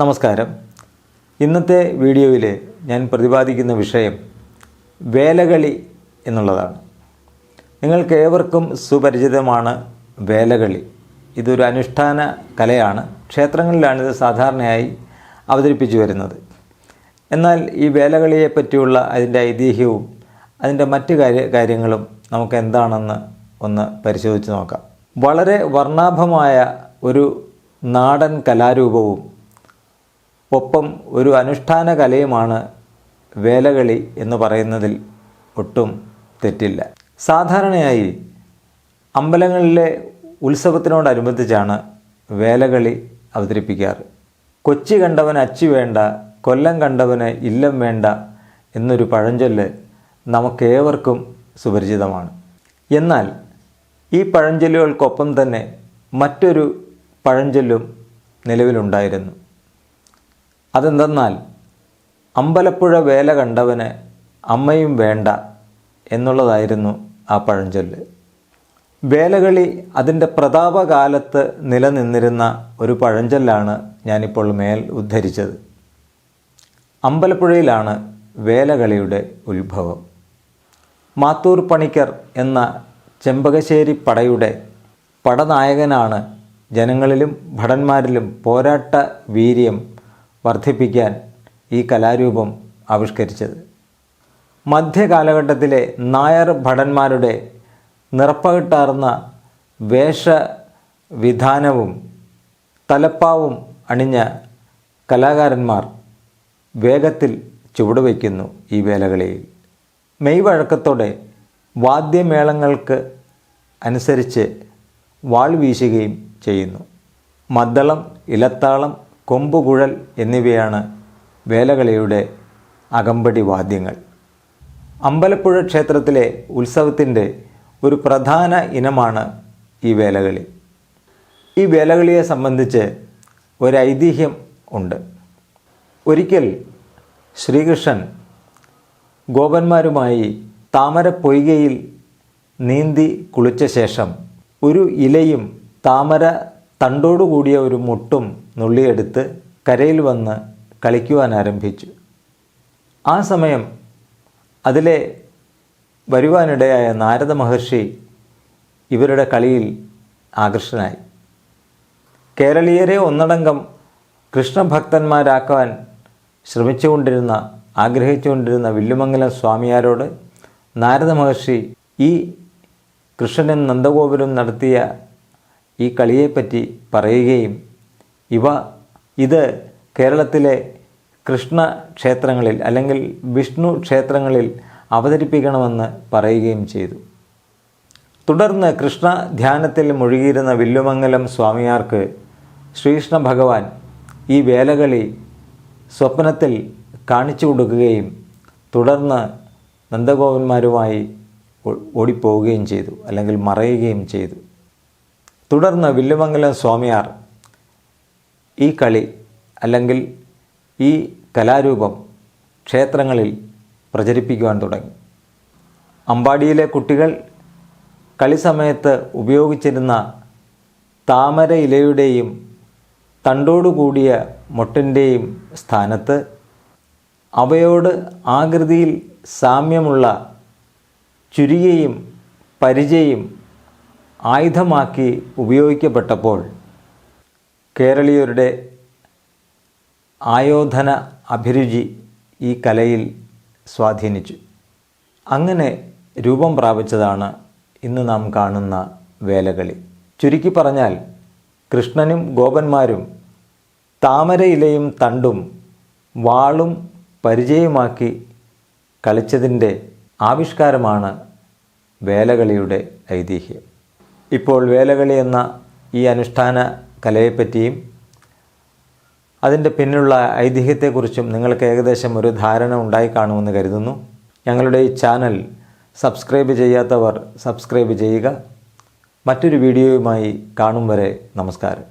നമസ്കാരം. ഇന്നത്തെ വീഡിയോയിൽ ഞാൻ പ്രതിപാദിക്കുന്ന വിഷയം വേലകളി എന്നുള്ളതാണ്. നിങ്ങൾക്കേവർക്കും സുപരിചിതമാണ് വേലകളി. ഇതൊരു അനുഷ്ഠാന കലയാണ്. ക്ഷേത്രങ്ങളിലാണിത് സാധാരണയായി അവതരിപ്പിച്ചു വരുന്നത്. എന്നാൽ ഈ വേലകളിയെ പറ്റിയുള്ള അതിൻ്റെ ഐതിഹ്യവും അതിൻ്റെ മറ്റ് കാര്യങ്ങളും നമുക്ക് എന്താണെന്ന് ഒന്ന് പരിശോധിച്ച് നോക്കാം. വളരെ വർണ്ണാഭമായ ഒരു നാടൻ കലാരൂപവും ഒപ്പം ഒരു അനുഷ്ഠാന കലയുമാണ് വേലകളി എന്ന് പറയുന്നതിൽ ഒട്ടും തെറ്റില്ല. സാധാരണയായി അമ്പലങ്ങളിലെ ഉത്സവത്തിനോടനുബന്ധിച്ചാണ് വേലകളി അവതരിപ്പിക്കാറ്. കൊച്ചി കണ്ടവന് അച്ചി വേണ്ട, കൊല്ലം കണ്ടവന് ഇല്ലം വേണ്ട എന്നൊരു പഴഞ്ചൊല്ല് നമുക്കേവർക്കും സുപരിചിതമാണ്. എന്നാൽ ഈ പഴഞ്ചൊല്ലുകൾക്കൊപ്പം തന്നെ മറ്റൊരു പഴഞ്ചൊല്ലും നിലവിലുണ്ടായിരുന്നു. അതെന്തെന്നാൽ അമ്പലപ്പുഴ വേല കണ്ടവന് അമ്മയും വേണ്ട എന്നുള്ളതായിരുന്നു ആ പഴഞ്ചൊല്ല്. വേലകളി അതിൻ്റെ പ്രതാപകാലത്ത് നിലനിന്നിരുന്ന ഒരു പഴഞ്ചൊല്ലാണ് ഞാനിപ്പോൾ മേൽ ഉദ്ധരിച്ചത്. അമ്പലപ്പുഴയിലാണ് വേലകളിയുടെ ഉത്ഭവം. മാത്തൂർ പണിക്കർ എന്ന ചെമ്പകശ്ശേരി പടയുടെ പടനായകനാണ് ജനങ്ങളിലും ഭടന്മാരിലും പോരാട്ട വീര്യം വർദ്ധിപ്പിക്കാൻ ഈ കലാരൂപം ആവിഷ്കരിച്ചത്. മധ്യകാലഘട്ടത്തിലെ നായർ ഭടന്മാരുടെ നിറപ്പകിട്ടാർന്ന വേഷവിധാനവും തലപ്പാവും അണിഞ്ഞ കലാകാരന്മാർ വേഗത്തിൽ ചുവടുവയ്ക്കുന്നു ഈ വേലകളിയിൽ. മെയ് വഴക്കത്തോടെ വാദ്യമേളങ്ങൾക്ക് അനുസരിച്ച് വാൾ വീശുകയും ചെയ്യുന്നു. മദ്ദളം, ഇലത്താളം, കൊമ്പുകുഴൽ എന്നിവയാണ് വേലകളിയുടെ അകമ്പടി വാദ്യങ്ങൾ. അമ്പലപ്പുഴ ക്ഷേത്രത്തിലെ ഉത്സവത്തിൻ്റെ ഒരു പ്രധാന ഇനമാണ് ഈ വേലകളി. ഈ വേലകളിയെ സംബന്ധിച്ച് ഒരു ഐതിഹ്യം ഉണ്ട്. ഒരിക്കൽ ശ്രീകൃഷ്ണൻ ഗോപന്മാരുമായി താമര പൊയ്കയിൽ നീന്തി കുളിച്ച ശേഷം ഒരു ഇലയും താമര തണ്ടോടുകൂടിയ ഒരു മുട്ടും നുള്ളിയെടുത്ത് കരയിൽ വന്ന് കളിക്കുവാൻ ആരംഭിച്ചു. ആ സമയം അതിലെ വരുവാനിടയായ നാരദ മഹർഷി ഇവരുടെ കളിയിൽ ആകർഷനായി. കേരളീയരെ ഒന്നടങ്കം കൃഷ്ണഭക്തന്മാരാക്കാൻ ആഗ്രഹിച്ചുകൊണ്ടിരുന്ന വില്ലുമംഗലം സ്വാമിയാരോട് നാരദ മഹർഷി ഈ കൃഷ്ണനും നന്ദഗോപുരം നടത്തിയ ഈ കളിയെപ്പറ്റി പറയുകയും ഇത് കേരളത്തിലെ കൃഷ്ണ ക്ഷേത്രങ്ങളിൽ അല്ലെങ്കിൽ വിഷ്ണു ക്ഷേത്രങ്ങളിൽ അവതരിപ്പിക്കണമെന്ന് പറയുകയും ചെയ്തു. തുടർന്ന് കൃഷ്ണ ധ്യാനത്തിൽ മുഴുകിയിരുന്ന വില്ലുമംഗലം സ്വാമിയാർക്ക് ശ്രീകൃഷ്ണ ഭഗവാൻ ഈ വേലകളി സ്വപ്നത്തിൽ കാണിച്ചു കൊടുക്കുകയും തുടർന്ന് നന്ദഗോപന്മാരുമായി ഓടിപ്പോവുകയും ചെയ്തു, അല്ലെങ്കിൽ മറയുകയും ചെയ്തു. തുടർന്ന് വില്ലുമംഗലം സ്വാമിയാർ ഈ കളി അല്ലെങ്കിൽ ഈ കലാരൂപം ക്ഷേത്രങ്ങളിൽ പ്രചരിപ്പിക്കുവാൻ തുടങ്ങി. അമ്പാടിയിലെ കുട്ടികൾ കളി സമയത്ത് ഉപയോഗിച്ചിരുന്ന താമര ഇലയുടെയും തണ്ടോടുകൂടിയ മൊട്ടിൻ്റെയും സ്ഥാനത്ത് അവയോട് ആകൃതിയിൽ സാമ്യമുള്ള ചുരികയും പരിചയും ആയുധമാക്കി ഉപയോഗിക്കപ്പെട്ടപ്പോൾ കേരളീയരുടെ ആയോധന അഭിരുചി ഈ കലയിൽ സ്വാധീനിച്ചു. അങ്ങനെ രൂപം പ്രാപിച്ചതാണ് ഇന്ന് നാം കാണുന്ന വേലകളി. ചുരുക്കി പറഞ്ഞാൽ കൃഷ്ണനും ഗോപന്മാരും താമരയിലയും തണ്ടും വാളും പരിചയമാക്കി കളിച്ചതിൻ്റെ ആവിഷ്കാരമാണ് വേലകളിയുടെ ഐതിഹ്യം. ഇപ്പോൾ വേലകളി എന്ന ഈ അനുഷ്ഠാന കലയെപ്പറ്റിയും അതിൻ്റെ പിന്നിലുള്ള ഐതിഹ്യത്തെക്കുറിച്ചും നിങ്ങൾക്ക് ഏകദേശം ഒരു ധാരണ ഉണ്ടായി കാണുമെന്ന് കരുതുന്നു. ഞങ്ങളുടെ ഈ ചാനൽ സബ്സ്ക്രൈബ് ചെയ്യാത്തവർ സബ്സ്ക്രൈബ് ചെയ്യുക. മറ്റൊരു വീഡിയോയുമായി കാണും വരെ നമസ്കാരം.